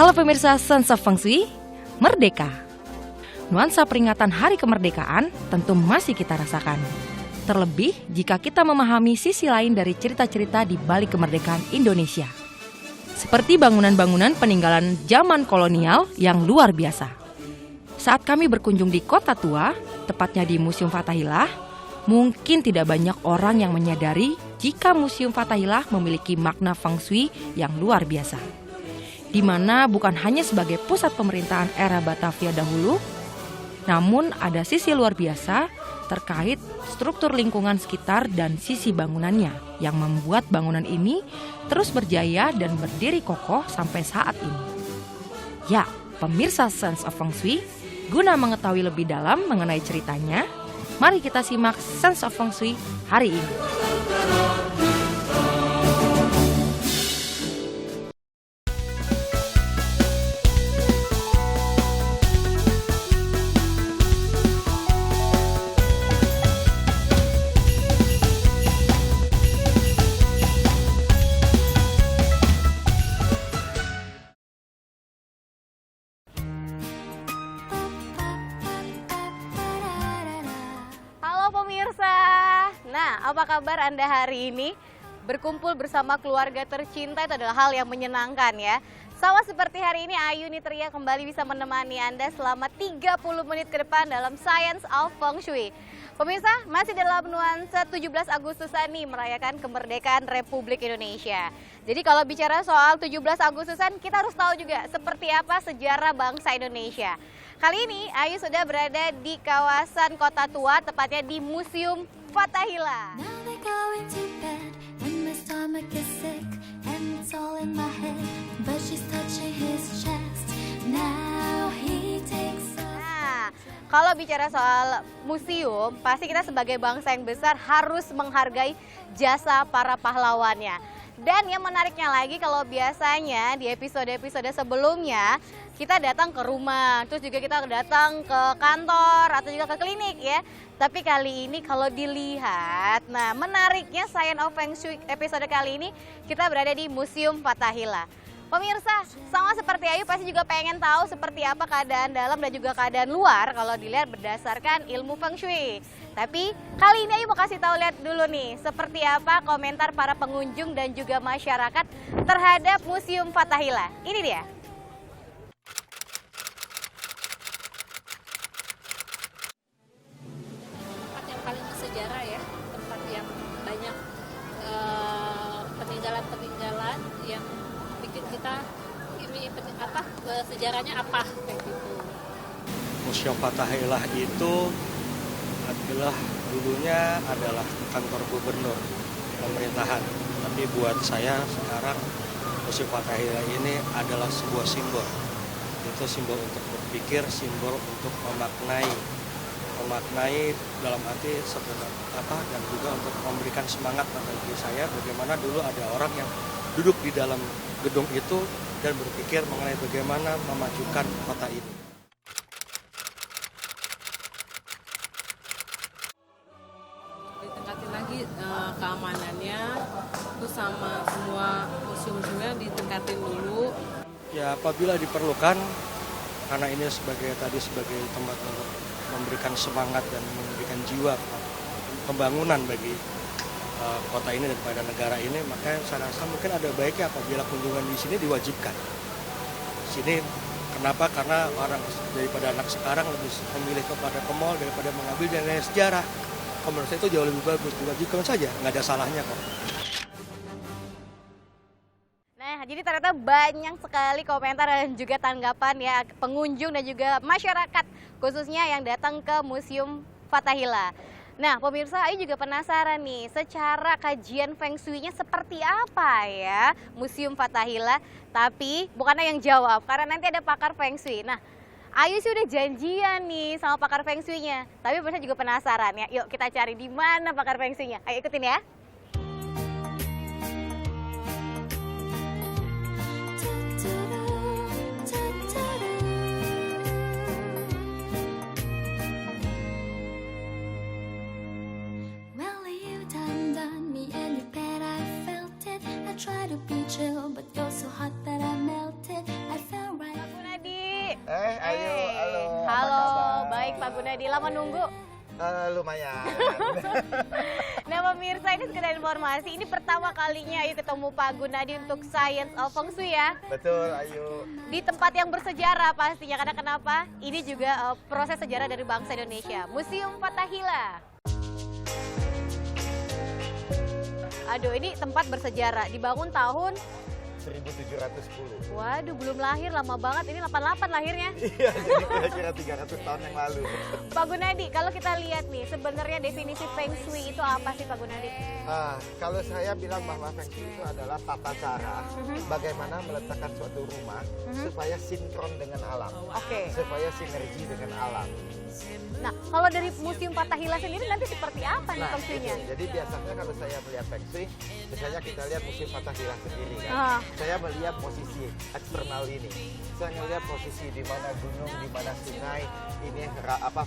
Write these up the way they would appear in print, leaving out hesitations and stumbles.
Halo pemirsa Sense of Feng Shui, Merdeka. Nuansa peringatan Hari Kemerdekaan tentu masih kita rasakan. Terlebih jika kita memahami sisi lain dari cerita-cerita di balik kemerdekaan Indonesia. Seperti bangunan-bangunan peninggalan zaman kolonial yang luar biasa. Saat kami berkunjung di Kota Tua, tepatnya di Museum Fathahillah, mungkin tidak banyak orang yang menyadari jika Museum Fathahillah memiliki makna Feng Shui yang luar biasa. Di mana bukan hanya sebagai pusat pemerintahan era Batavia dahulu, namun ada sisi luar biasa terkait struktur lingkungan sekitar dan sisi bangunannya yang membuat bangunan ini terus berjaya dan berdiri kokoh sampai saat ini. Ya, pemirsa Sense of Feng Shui, guna mengetahui lebih dalam mengenai ceritanya, mari kita simak Sense of Feng Shui hari ini. Pemirsa, nah apa kabar Anda hari ini? Berkumpul bersama keluarga tercinta itu adalah hal yang menyenangkan ya. Sama seperti hari ini Ayu Nitria kembali bisa menemani Anda selama 30 menit ke depan dalam Science of Feng Shui. Pemirsa, masih dalam nuansa 17 Agustusan nih merayakan kemerdekaan Republik Indonesia. Jadi kalau bicara soal 17 Agustusan, kita harus tahu juga seperti apa sejarah bangsa Indonesia. Kali ini Ayu sudah berada di kawasan Kota Tua, tepatnya di Museum Fathahillah. Nah, kalau bicara soal museum, pasti kita sebagai bangsa yang besar harus menghargai jasa para pahlawannya. Dan yang menariknya lagi kalau biasanya di episode-episode sebelumnya kita datang ke rumah, terus juga kita datang ke kantor atau juga ke klinik ya. Tapi kali ini kalau dilihat, nah menariknya Science of Feng Shui episode kali ini kita berada di Museum Fathahillah. Pemirsa, sama seperti Ayu pasti juga pengen tahu seperti apa keadaan dalam dan juga keadaan luar kalau dilihat berdasarkan ilmu Feng Shui. Tapi kali ini Ayu mau kasih tahu lihat dulu nih seperti apa komentar para pengunjung dan juga masyarakat terhadap Museum Fathahillah. Ini dia. Tempat yang paling bersejarah ya, tempat yang banyak peninggalan-peninggalan yang bikin kita ini apa sejarahnya apa kayak gitu. Museum Fathahillah itu adalah dulunya adalah kantor gubernur pemerintahan. Tapi buat saya sekarang Museum Fathahillah ini adalah sebuah simbol. Itu simbol untuk berpikir, simbol untuk memaknai dalam arti sebenarnya apa dan juga untuk memberikan semangat bagi saya bagaimana dulu ada orang yang duduk di dalam gedung itu dan berpikir mengenai bagaimana memajukan kota ini. Ditingkatin lagi keamanannya, terus sama semua museum-museumnya ditingkatin dulu. Ya apabila diperlukan, karena ini sebagai tempat untuk memberikan semangat dan memberikan jiwa pembangunan bagi kota ini dan pada negara ini, maka saya rasa mungkin ada baiknya apabila kunjungan di sini diwajibkan. Sini kenapa? Karena orang daripada anak sekarang lebih memilih kepada ke mall daripada mengambil nilai sejarah. Menurut saya itu jauh lebih bagus, diwajibkan saja, nggak ada salahnya kok. Nah, jadi ternyata banyak sekali komentar dan juga tanggapan ya pengunjung dan juga masyarakat khususnya yang datang ke Museum Fathahillah. Nah, pemirsa, Ayu juga penasaran nih, secara kajian Feng Shui-nya seperti apa ya Museum Fathahillah? Tapi bukannya yang jawab, karena nanti ada pakar Feng Shui. Nah, Ayu sih udah janjian nih sama pakar Feng Shui-nya. Tapi pemirsa juga penasaran ya, yuk kita cari di mana pakar Feng Shui-nya. Ayo ikutin ya. Try to be chill, but you're so hot that I melted. I fell Gunadi. Lama nunggu? Lumayan. Nah pemirsa, ini sekedar informasi, ini pertama kalinya Ayu ketemu Pak Gunadi untuk Science of Feng Shui ya. Betul, Ayu. Di tempat yang bersejarah pastinya, karena kenapa? Ini juga proses sejarah dari bangsa Indonesia, Museum Fathahillah. Aduh, ini tempat bersejarah, dibangun tahun 1710. waduh, belum lahir, lama banget. Ini 88 lahirnya. Iya, jadi kira-kira 300 tahun yang lalu. Pak Gunadi, kalau kita lihat nih, sebenarnya definisi Feng Shui itu apa sih Pak Gunadi? Kalau saya bilang bahwa Feng Shui itu adalah tata cara bagaimana meletakkan suatu rumah supaya sinkron dengan alam, supaya sinergi dengan alam. Nah, kalau dari Museum Fathahillah sendiri nanti seperti apa nih Feng Shui-nya? Jadi biasanya kalau saya melihat Feng Shui, misalnya kita lihat Museum Fathahillah sendiri kan, saya melihat posisi eksternal ini. Saya melihat posisi di mana gunung, di mana sungai, ini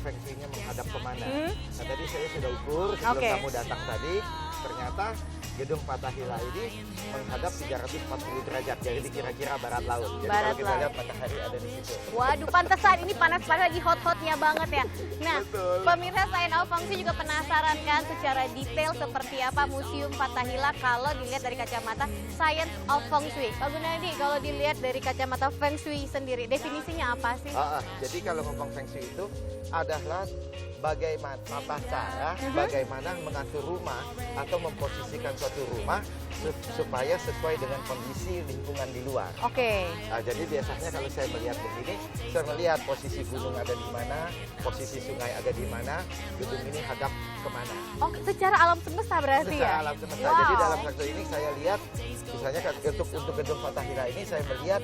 Feng Shui-nya menghadap kemana. Nah, tadi saya sudah ukur sebelum kamu datang tadi, ternyata gedung Fathahillah ini menghadap 340 derajat, jadi kira-kira barat laut. Jadi kalau kita lihat matahari ada di situ. Waduh, pantesan ini panas-panas lagi hot-hotnya banget ya. Nah, Betul. pemirsa Science of Feng Shui juga penasaran kan secara detail seperti apa Museum Fathahillah kalau dilihat dari kacamata Science of Feng Shui. Pak Gunadi, kalau dilihat dari kacamata Feng Shui sendiri, definisinya apa sih? Jadi kalau ngomong Feng Shui itu adalah bagaimana tata cara, bagaimana mengatur rumah atau memposisikan suatu rumah supaya sesuai dengan kondisi lingkungan di luar. Nah, jadi biasanya kalau saya melihat begini, saya melihat posisi gunung ada di mana, posisi sungai ada di mana, gedung ini hadap kemana. Oh, secara alam semesta berarti Secara ya? alam semesta. Jadi dalam satu ini saya lihat, misalnya untuk gedung Fathahillah ini saya melihat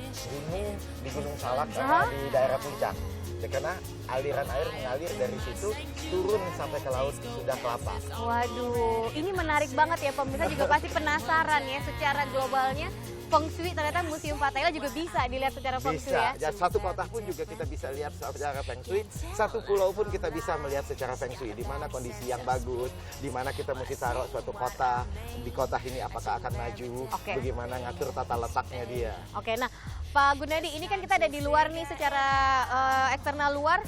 di Gunung Salak sama di daerah puncak. Karena aliran air mengalir dari situ turun sampai ke laut sudah Kelapa. Waduh, ini menarik banget ya, pemirsa juga pasti penasaran ya secara globalnya Feng Shui, ternyata Museum Fathahillah juga bisa dilihat secara Feng Shui ya. Bisa, satu kota pun juga kita bisa lihat secara Feng Shui, satu pulau pun kita bisa melihat secara Feng Shui, di mana kondisi yang bagus, di mana kita mesti taruh suatu kota, di kota ini apakah akan maju, bagaimana ngatur tata letaknya dia. Nah Pak Gunadi, ini kan kita ada di luar nih, secara eksternal luar,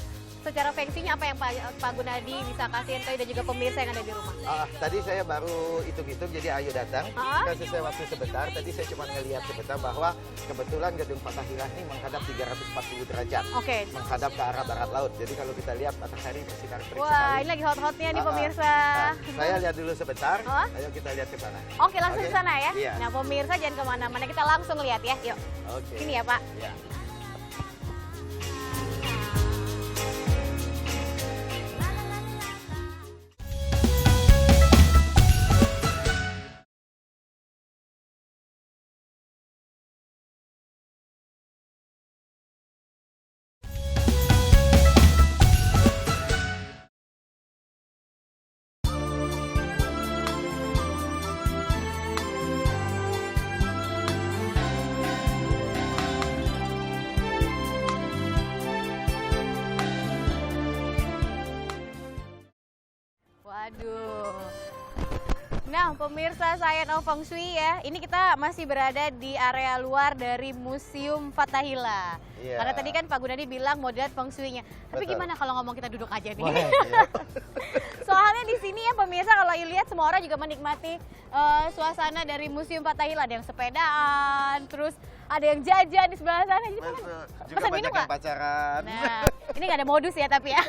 secara Feng Shui-nya apa yang Pak Gunadi bisa kasih info dan juga pemirsa yang ada di rumah? Tadi saya baru hitung-hitung, jadi Ayu datang, kasih saya waktu sebentar. Tadi saya cuma ngelihat sebentar bahwa kebetulan gedung Fathahillah ini menghadap 340 derajat, menghadap ke arah barat laut. Jadi kalau kita lihat matahari bersinar terik sekali. Wah, ini lagi hot-hotnya nih pemirsa. Saya lihat dulu sebentar, ayo kita lihat ke sana. Oke, langsung ke sana ya. Iya. Nah pemirsa jangan kemana-mana, kita langsung lihat ya. Yuk, sini ya Pak. Ya. Waduh. Nah, pemirsa Science of Feng Shui ya, ini kita masih berada di area luar dari Museum Fathahillah. Karena tadi kan Pak Gunadi bilang mau lihat Feng Shui-nya. Tapi gimana kalau ngomong kita duduk aja nih? Soalnya di sini ya pemirsa, kalau lihat semua orang juga menikmati suasana dari Museum Fathahillah. Ada yang sepedaan, terus ada yang jajan di sebelah sana. Juga banyak yang pacaran. Nah, ini nggak ada modus ya tapi ya.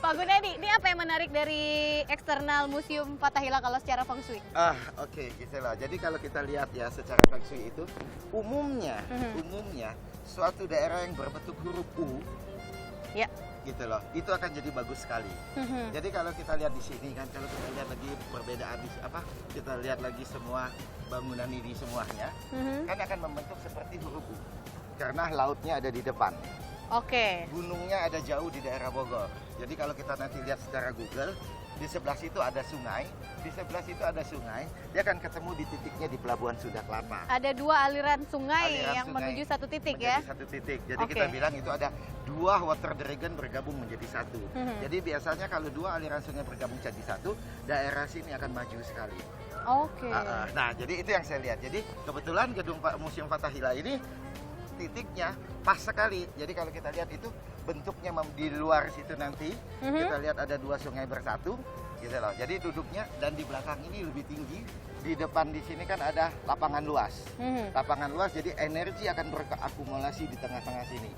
Pak Gunadi, ini apa yang menarik dari eksternal Museum Fathahillah kalau secara Feng Shui? Gitu lah. Jadi kalau kita lihat ya secara Feng Shui itu umumnya suatu daerah yang berbentuk huruf U, gitu loh, itu akan jadi bagus sekali. Jadi kalau kita lihat di sini kan, kalau kita lihat lagi perbedaan kita lihat lagi semua bangunan ini semuanya, kan akan membentuk seperti huruf U, karena lautnya ada di depan. Gunungnya ada jauh di daerah Bogor. Jadi kalau kita nanti lihat secara Google, di sebelah situ ada sungai, di sebelah situ ada sungai, dia akan ketemu di titiknya di Pelabuhan Sunda Kelapa. Ada dua aliran sungai yang menuju satu titik ya? Satu titik. Jadi kita bilang itu ada dua water dragon bergabung menjadi satu. Jadi biasanya kalau dua aliran sungai bergabung jadi satu, daerah sini akan maju sekali. Nah, jadi itu yang saya lihat. Jadi kebetulan gedung Museum Fathahillah ini titiknya pas sekali. Jadi kalau kita lihat itu bentuknya di luar situ nanti kita lihat ada 2 sungai bersatu gitu loh. Jadi duduknya dan di belakang ini lebih tinggi. Di depan di sini kan ada lapangan luas. Lapangan luas jadi energi akan berakumulasi di tengah-tengah sini.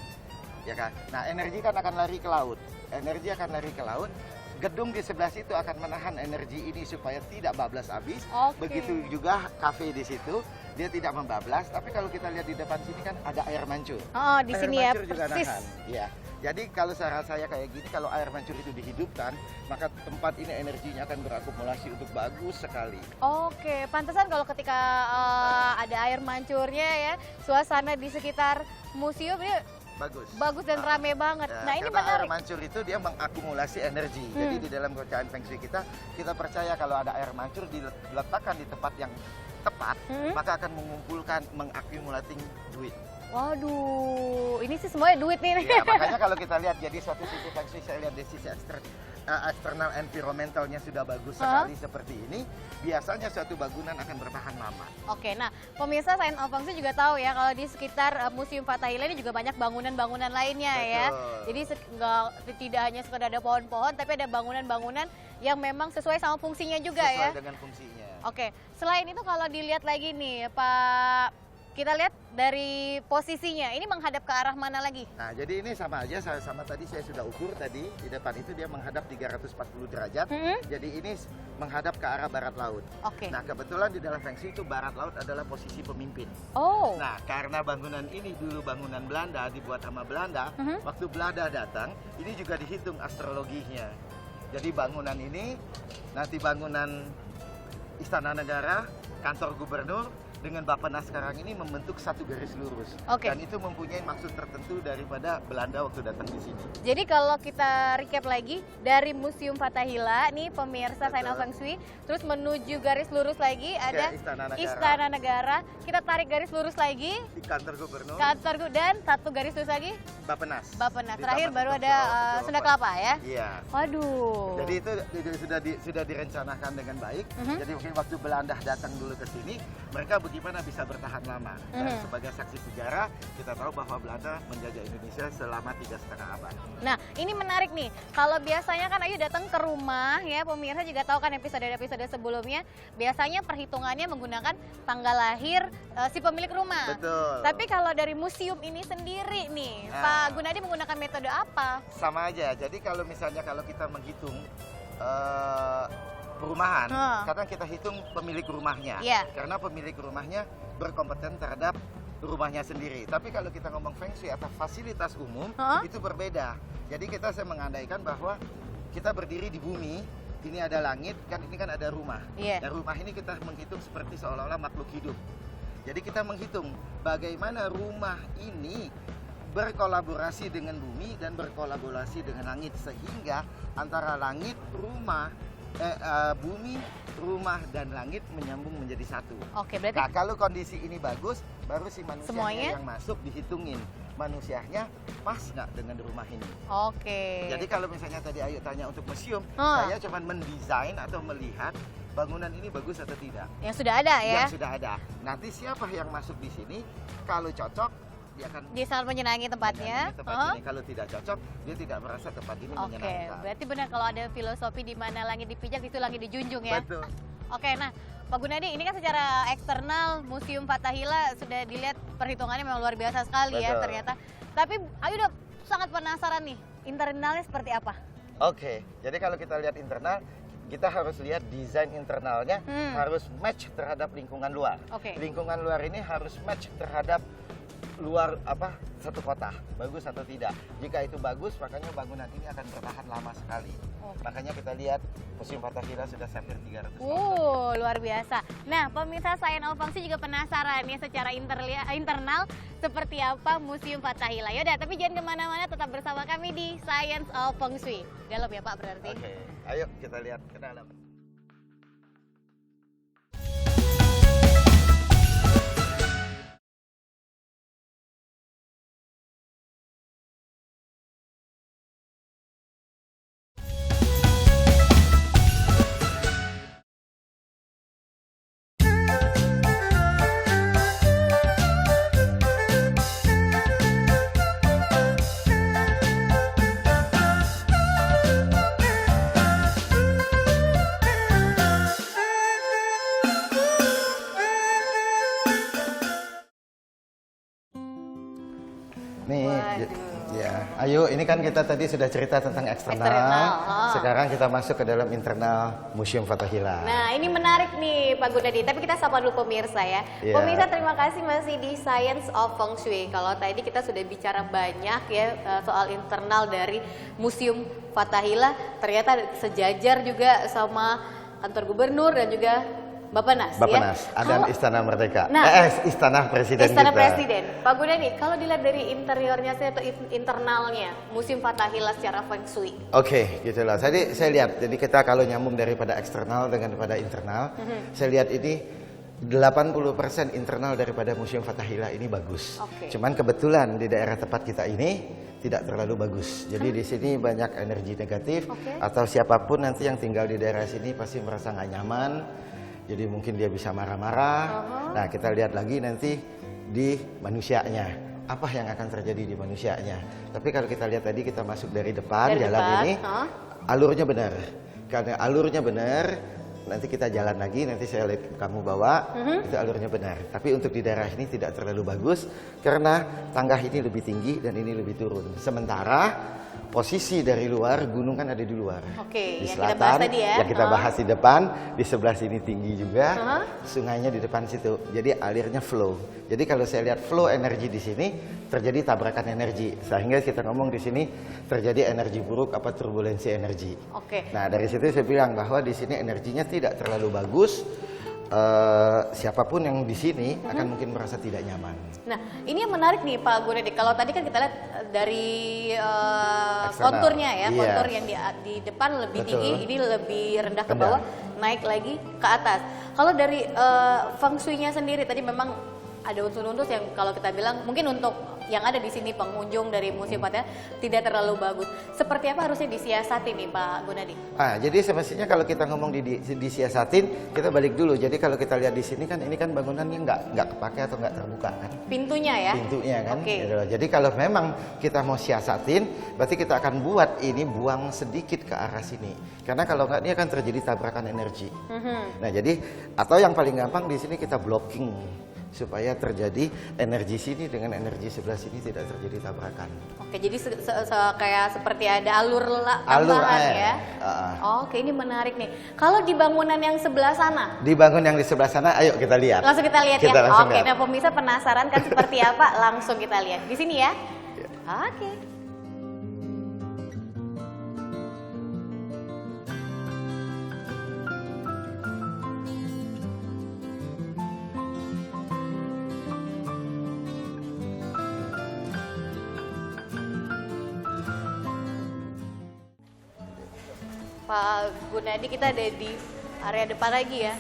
Ya kan? Nah, energi kan akan lari ke laut. Energi akan lari ke laut. Gedung di sebelah situ akan menahan energi ini supaya tidak bablas habis. Begitu juga kafe di situ, dia tidak membablas. Tapi kalau kita lihat di depan sini kan ada air mancur. Oh, di sini ya, mancur juga persis. nahan. Ya. Jadi kalau saya kayak gini, kalau air mancur itu dihidupkan, maka tempat ini energinya akan berakumulasi untuk bagus sekali. Oke, pantesan kalau ketika ada air mancurnya ya, suasana di sekitar museum ini bagus dan rame banget. Ya, Nah, ini karena menarik. air mancur itu dia mengakumulasi energi. Jadi di dalam kepercayaan Feng Shui kita percaya kalau ada air mancur diletakkan di tempat yang tepat, maka akan mengakumulating duit. Waduh, ini sih semuanya duit nih. Ya, makanya kalau kita lihat jadi suatu sisi Feng Shui, saya lihat dari sisi eksternal environmentalnya sudah bagus sekali seperti ini, biasanya suatu bangunan akan bertahan lama. Oke, nah pemirsa Science of Feng Shui juga tahu ya kalau di sekitar Museum Fathahillah ini juga banyak bangunan-bangunan lainnya. Betul. Ya. Jadi tidak hanya sekedar ada pohon-pohon, tapi ada bangunan-bangunan yang memang sesuai sama fungsinya juga ya. Sesuai dengan fungsinya. Oke, selain itu kalau dilihat lagi nih Pak, kita lihat dari posisinya, ini menghadap ke arah mana lagi? Nah, jadi ini sama aja, sama tadi saya sudah ukur tadi, di depan itu dia menghadap 340 derajat, jadi ini menghadap ke arah barat laut. Oke. Nah, kebetulan di dalam Feng Shui itu barat laut adalah posisi pemimpin. Oh. Nah, karena bangunan ini dulu bangunan Belanda, dibuat sama Belanda, waktu Belanda datang, ini juga dihitung astrologinya. Jadi bangunan ini, nanti bangunan Istana Negara, kantor gubernur, dengan Bappenas sekarang ini membentuk satu garis lurus. Oke. Dan itu mempunyai maksud tertentu daripada Belanda waktu datang di sini. Jadi kalau kita recap lagi dari Museum Fathahillah nih pemirsa Science of Feng Shui, terus menuju garis lurus lagi ada Istana Negara. Kita tarik garis lurus lagi Di kantor gubernur, dan satu garis lurus lagi Bappenas. Bappenas. Di Terakhir Taman baru Kota ada Pulau Sunda Kelapa. Kelapa ya. Iya. Waduh. Jadi itu sudah direncanakan dengan baik. Jadi mungkin waktu Belanda datang dulu ke sini, mereka bagaimana bisa bertahan lama. Dan sebagai saksi sejarah, kita tahu bahwa Belanda menjajah Indonesia selama 3,5 abad. Nah, ini menarik nih. Kalau biasanya kan Ayu datang ke rumah ya, pemirsa juga tahu kan episode-episode sebelumnya, biasanya perhitungannya menggunakan tanggal lahir si pemilik rumah. Betul. Tapi kalau dari museum ini sendiri nih, Pak Gunadi menggunakan metode apa? Sama aja. Jadi kalau misalnya kita menghitung perumahan, kadang kita hitung pemilik rumahnya. Karena pemilik rumahnya berkompeten terhadap rumahnya sendiri. Tapi kalau kita ngomong Feng Shui atau fasilitas umum, itu berbeda. Jadi saya mengandaikan bahwa kita berdiri di bumi, ini ada langit, ini kan ada rumah. Dan rumah ini kita menghitung seperti seolah-olah makhluk hidup. Jadi kita menghitung bagaimana rumah ini berkolaborasi dengan bumi dan berkolaborasi dengan langit, sehingga antara langit, rumah, bumi, rumah dan langit menyambung menjadi satu. Oke, berarti Nah, kalau kondisi ini bagus, baru si manusia semuanya yang masuk dihitungin. Manusianya pas nggak dengan rumah ini. Oke. Jadi kalau misalnya tadi Ayu tanya untuk museum, saya cuma mendesain atau melihat bangunan ini bagus atau tidak. Yang sudah ada ya? Yang sudah ada. Nanti siapa yang masuk di sini, kalau cocok, dia akan Dia sangat menyenangi tempatnya. menyenangi tempat ini. Kalau tidak cocok, dia tidak merasa tempat ini Oke, menyenangkan. berarti benar kalau ada filosofi di mana langit dipijak, itu langit dijunjung ya? Betul. Oke, nah Pak Gunadi, ini kan secara eksternal Museum Fathahillah sudah dilihat perhitungannya memang luar biasa sekali ya Betul. ternyata. Tapi Ayu udah sangat penasaran nih, internalnya seperti apa? Oke, jadi kalau kita lihat internal, kita harus lihat desain internalnya harus match terhadap lingkungan luar. Oke. Lingkungan luar ini harus match terhadap luar satu kota, bagus atau tidak. Jika itu bagus, makanya bangunan ini akan bertahan lama sekali. Makanya kita lihat Museum Fathahillah sudah sampai 300 tahun. Luar biasa. Nah, pemirsa Science of Feng Shui juga penasaran ya secara internal seperti apa Museum Fathahillah. Yaudah, tapi jangan kemana-mana, tetap bersama kami di Science of Feng Shui. Dalam ya Pak berarti. Oke, ayo kita lihat ke dalam. Ayo, ini kan kita tadi sudah cerita tentang eksternal. Sekarang kita masuk ke dalam internal Museum Fathahillah. Nah, ini menarik nih Pak Gunadi. Tapi kita sapa dulu pemirsa ya. Iya. Pemirsa, terima kasih masih di Science of Feng Shui. Kalau tadi kita sudah bicara banyak ya soal internal dari Museum Fathahillah. Ternyata sejajar juga sama kantor gubernur dan juga Bappenas, Bappenas, ya? dan Istana Merdeka. Nah, Istana Presiden Istana kita. Presiden. Pak Gunadi, kalau dilihat dari interiornya atau internalnya Museum Fathahillah secara Feng Shui. Oke, gitu lah. Jadi saya lihat, jadi kita kalau nyambung daripada eksternal dengan pada internal, saya lihat ini 80% internal daripada Museum Fathahillah ini bagus. Cuman kebetulan di daerah tempat kita ini tidak terlalu bagus. Jadi di sini banyak energi negatif atau siapapun nanti yang tinggal di daerah sini pasti merasa nggak nyaman. Jadi mungkin dia bisa marah-marah. Nah, kita lihat lagi nanti di manusianya. Apa yang akan terjadi di manusianya. Tapi kalau kita lihat tadi kita masuk dari depan, jalan ini, alurnya benar. Karena alurnya benar, nanti kita jalan lagi, nanti saya lihat kamu bawa, itu alurnya benar. Tapi untuk di daerah ini tidak terlalu bagus, karena tangga ini lebih tinggi dan ini lebih turun. Sementara posisi dari luar, gunung kan ada di luar. Di yang selatan, kita bahas tadi ya. yang kita bahas di depan, di sebelah sini tinggi juga, sungainya di depan situ. Jadi alirnya flow. Jadi kalau saya lihat flow energi di sini, terjadi tabrakan energi. Sehingga kita ngomong di sini terjadi energi buruk, apa turbulensi energi. Nah, dari situ saya bilang bahwa di sini energinya tidak terlalu bagus. Siapapun yang di sini akan mungkin merasa tidak nyaman. Nah, ini yang menarik nih Pak Gunadi. Kalau tadi kan kita lihat dari konturnya ya, kontur yang di depan lebih tinggi, ini lebih rendah ke bawah, naik lagi ke atas. Kalau dari Feng Shui-nya sendiri tadi memang ada unsur-unsur yang kalau kita bilang mungkin untuk yang ada di sini pengunjung dari Museum Fathahillah tidak terlalu bagus. Seperti apa harusnya disiasati nih Pak Gunadi? Jadi semestinya kalau kita ngomong disiasatin, kita balik dulu. Jadi kalau kita lihat di sini kan ini kan bangunannya nggak kepake atau nggak terbuka kan? Pintunya ya? Pintunya kan. Gitu. Jadi kalau memang kita mau siasatin, berarti kita akan buat ini buang sedikit ke arah sini. Karena kalau nggak ini akan terjadi tabrakan energi. Nah jadi atau yang paling gampang di sini kita blocking supaya terjadi energi sini dengan energi sebelah sini tidak terjadi tabrakan. Jadi kayak seperti ada alur tambahan ya. Oke, ini menarik nih. Kalau di bangunan yang sebelah sana? Di bangunan yang di sebelah sana, ayo kita lihat. Langsung kita lihat ya. Oke, nah pemirsa penasaran kan seperti apa? Langsung kita lihat di sini ya. Oke. Pak Gunadi, kita ada di area depan lagi ya.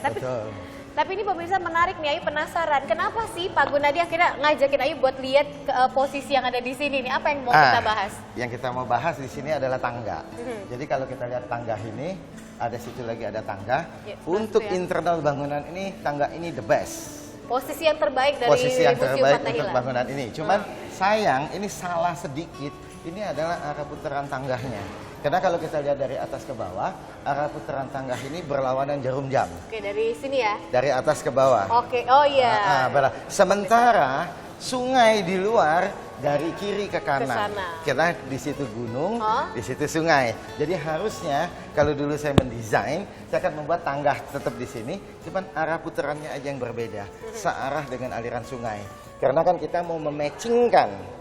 Tapi ini pemirsa menarik nih, Ayu penasaran. Kenapa sih Pak Gunadi akhirnya ngajakin Ayu buat lihat posisi yang ada di sini nih? Apa yang mau kita bahas? Yang kita mau bahas di sini adalah tangga. Jadi kalau kita lihat tangga ini, ada situ lagi ada tangga. Untuk internal bangunan ini, tangga ini the best. Posisi yang terbaik dari Museum Fathahillah untuk bangunan ini. Cuman sayang, ini salah sedikit. Ini adalah arah putaran tangganya. Karena kalau kita lihat dari atas ke bawah, arah putaran tangga ini berlawanan jarum jam. Dari sini ya? Dari atas ke bawah. Oh iya. Sementara sungai di luar dari kiri ke kanan. Karena di situ gunung, di situ sungai. Jadi harusnya kalau dulu saya mendesain, saya akan membuat tangga tetap di sini, cuman arah putarannya aja yang berbeda, searah dengan aliran sungai. Karena kan kita mau mematchingkan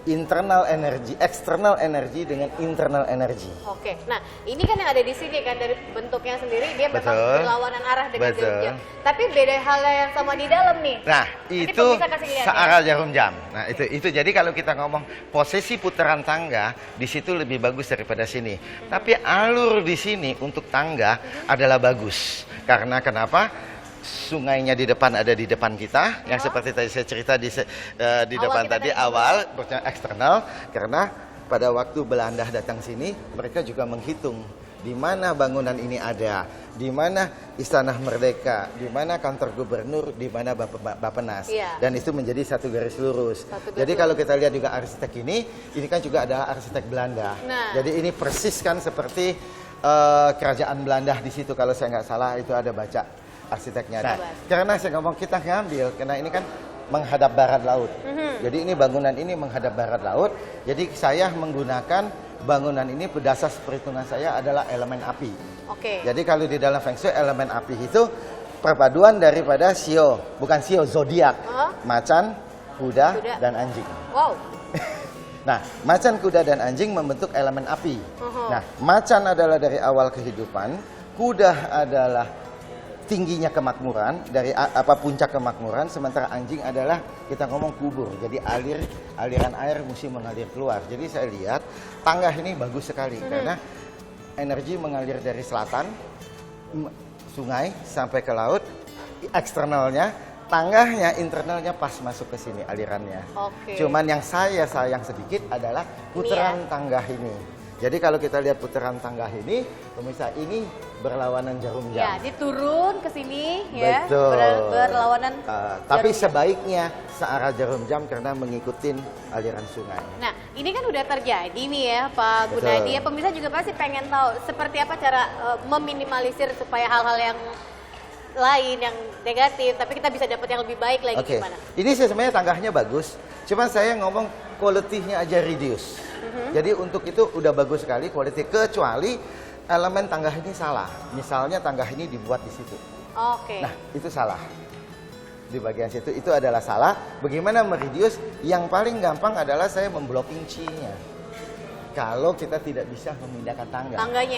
internal energi, eksternal energi dengan internal energi. Nah ini kan yang ada di sini kan dari bentuknya sendiri dia memang berlawanan arah dengan jarum jam. Tapi beda hal yang sama di dalam nih. Nah itu searah jarum jam. Nah itu jadi kalau kita ngomong posisi putaran tangga di situ lebih bagus daripada sini. Tapi alur di sini untuk tangga adalah bagus. Karena kenapa? Sungainya di depan ada di depan kita, yang seperti tadi saya cerita di depan tadi awal eksternal, karena pada waktu Belanda datang sini mereka juga menghitung di mana bangunan ini ada, di mana Istana Merdeka, di mana kantor gubernur, di mana Bappenas, dan itu menjadi satu garis lurus. Jadi kalau kita lihat juga arsitek ini kan juga ada arsitek Belanda. Jadi ini persis kan seperti kerajaan Belanda di situ kalau saya nggak salah itu ada baca arsiteknya. Karena saya ngomong kita ngambil, karena ini kan menghadap barat laut. Jadi ini bangunan ini menghadap barat laut. Jadi saya menggunakan bangunan ini berdasar perhitungan saya adalah elemen api. Oke. Jadi kalau di dalam Feng Shui elemen api itu perpaduan daripada zodiak, macan, kuda, dan anjing. Wow. Nah, macan, kuda, dan anjing membentuk elemen api. Nah, macan adalah dari awal kehidupan, kuda adalah tingginya kemakmuran, dari puncak kemakmuran, sementara anjing adalah kita ngomong kubur. Jadi aliran air mesti mengalir keluar. Jadi saya lihat tangga ini bagus sekali karena energi mengalir dari selatan, sungai sampai ke laut, eksternalnya, tangganya, internalnya pas masuk ke sini alirannya. Cuman yang saya sayang sedikit adalah putaran tangga ini. Jadi kalau kita lihat putaran tangga ini, pemirsa, ini berlawanan jarum jam. Ya, diturun ke sini ya. Betul. Berlawanan. Tapi sebaiknya searah jarum jam karena mengikuti aliran sungai. Nah, ini kan udah terjadi nih ya Pak Gunadi. Ya, pemirsa juga pasti pengen tahu seperti apa cara meminimalisir supaya hal-hal yang lain yang negatif, tapi kita bisa dapat yang lebih baik lagi gimana? Ini sebenarnya tangganya bagus, cuman saya ngomong quality-nya aja reduce. Jadi untuk itu udah bagus sekali quality, kecuali elemen tangga ini salah. Misalnya tangga ini dibuat di situ. Nah, itu salah. Di bagian situ itu adalah salah. Bagaimana mereduce? Yang paling gampang adalah saya memblocking chi-nya. Kalau kita tidak bisa memindahkan tangga.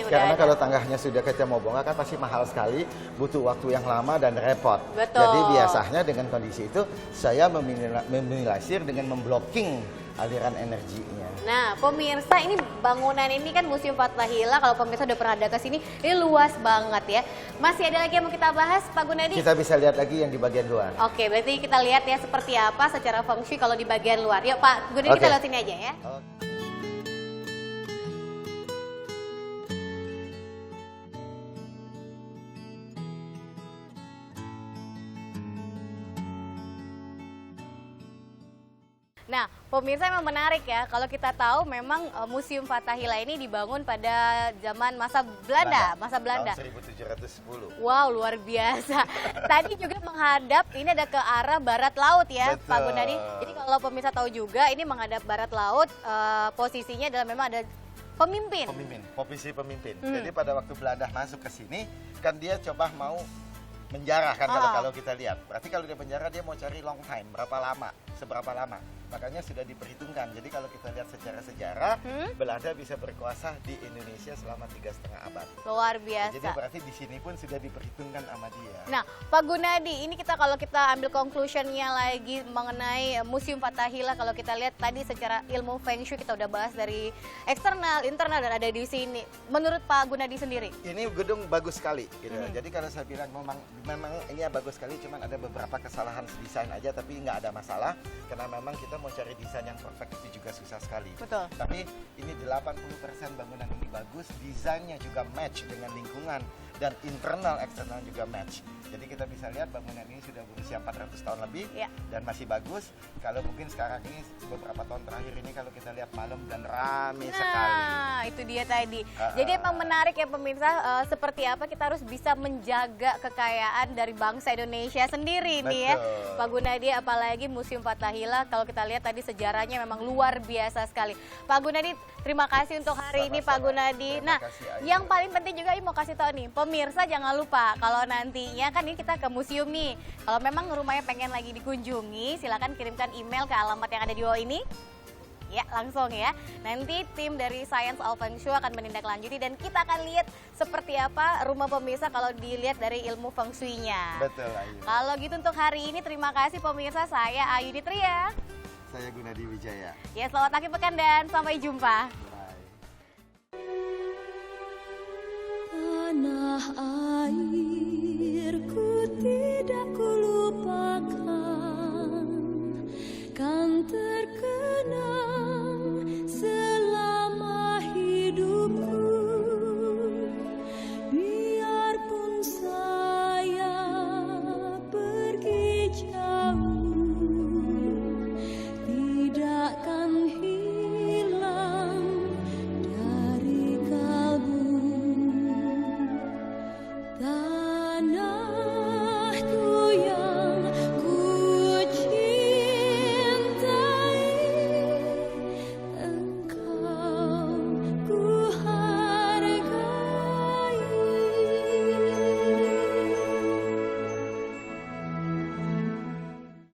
Karena kalau tangganya sudah kita mau bongkar kan pasti mahal sekali, butuh waktu yang lama dan repot. Jadi biasanya dengan kondisi itu saya meminimalisir dengan memblocking aliran energinya. Nah, pemirsa, ini bangunan ini kan Museum Fathahillah. Kalau pemirsa udah pernah ada ke sini, ini luas banget ya. Masih ada lagi yang mau kita bahas, Pak Gunadi? Kita bisa lihat lagi yang di bagian luar. Oke, berarti kita lihat ya seperti apa secara Feng Shui kalau di bagian luar. Yuk Pak Gunadi, kita lihat sini aja ya. Nah, pemirsa memang menarik ya. Kalau kita tahu memang Museum Fathahillah ini dibangun pada zaman masa Belanda. Tahun 1710. Wow, luar biasa. Tadi juga menghadap, ini ada ke arah barat laut ya, Pak Gunadi. Jadi kalau pemirsa tahu juga, ini menghadap barat laut, posisinya adalah memang ada posisi pemimpin. Jadi pada waktu Belanda masuk ke sini, kan dia coba mau menjarah kan kalau kita lihat. Berarti kalau dia penjara dia mau cari long time, seberapa lama. Makanya sudah diperhitungkan. Jadi kalau kita lihat secara sejarah, Belanda bisa berkuasa di Indonesia selama 3,5 abad. Luar biasa. Jadi berarti di sini pun sudah diperhitungkan sama dia. Nah, Pak Gunadi, ini kalau kita ambil conclusion-nya lagi mengenai Museum Fathahillah, kalau kita lihat tadi secara ilmu Feng Shui kita udah bahas dari eksternal, internal, dan ada di sini. Menurut Pak Gunadi sendiri? Ini gedung bagus sekali. Gitu. Jadi kalau saya bilang memang ini bagus sekali, cuman ada beberapa kesalahan desain aja, tapi nggak ada masalah. Karena memang kita mau cari desain yang perfect itu juga susah sekali. Betul. Tapi ini 80% bangunan ini bagus, desainnya juga match dengan lingkungan dan internal eksternal juga match. Jadi kita bisa lihat bangunan ini sudah berusia 400 tahun lebih dan masih bagus. Kalau mungkin sekarang ini beberapa tahun terakhir ini kalau kita lihat malam dan ramai sekali. Nah, itu dia tadi. Jadi emang menarik ya pemirsa, seperti apa kita harus bisa menjaga kekayaan dari bangsa Indonesia sendiri nih ya. Pak Gunadi, apalagi Museum Fathahillah, kalau kita lihat tadi sejarahnya memang luar biasa sekali. Pak Gunadi, terima kasih untuk hari ini Pak Gunadi. Nah, yang paling penting juga ini mau kasih tahu nih, pemirsa jangan lupa kalau nantinya kan ini kita ke museum nih. Kalau memang rumahnya pengen lagi dikunjungi, silakan kirimkan email ke alamat yang ada di bawah ini. Ya, langsung ya. Nanti tim dari Science of Feng Shui akan menindaklanjuti dan kita akan lihat seperti apa rumah pemirsa kalau dilihat dari ilmu Feng Shui-nya. Betul, Ayu. Kalau gitu untuk hari ini terima kasih pemirsa, saya Ayu Ditria. Saya Gunadi Wijaya. Ya, selamat akhir pekan dan sampai jumpa. Bye. Tanah air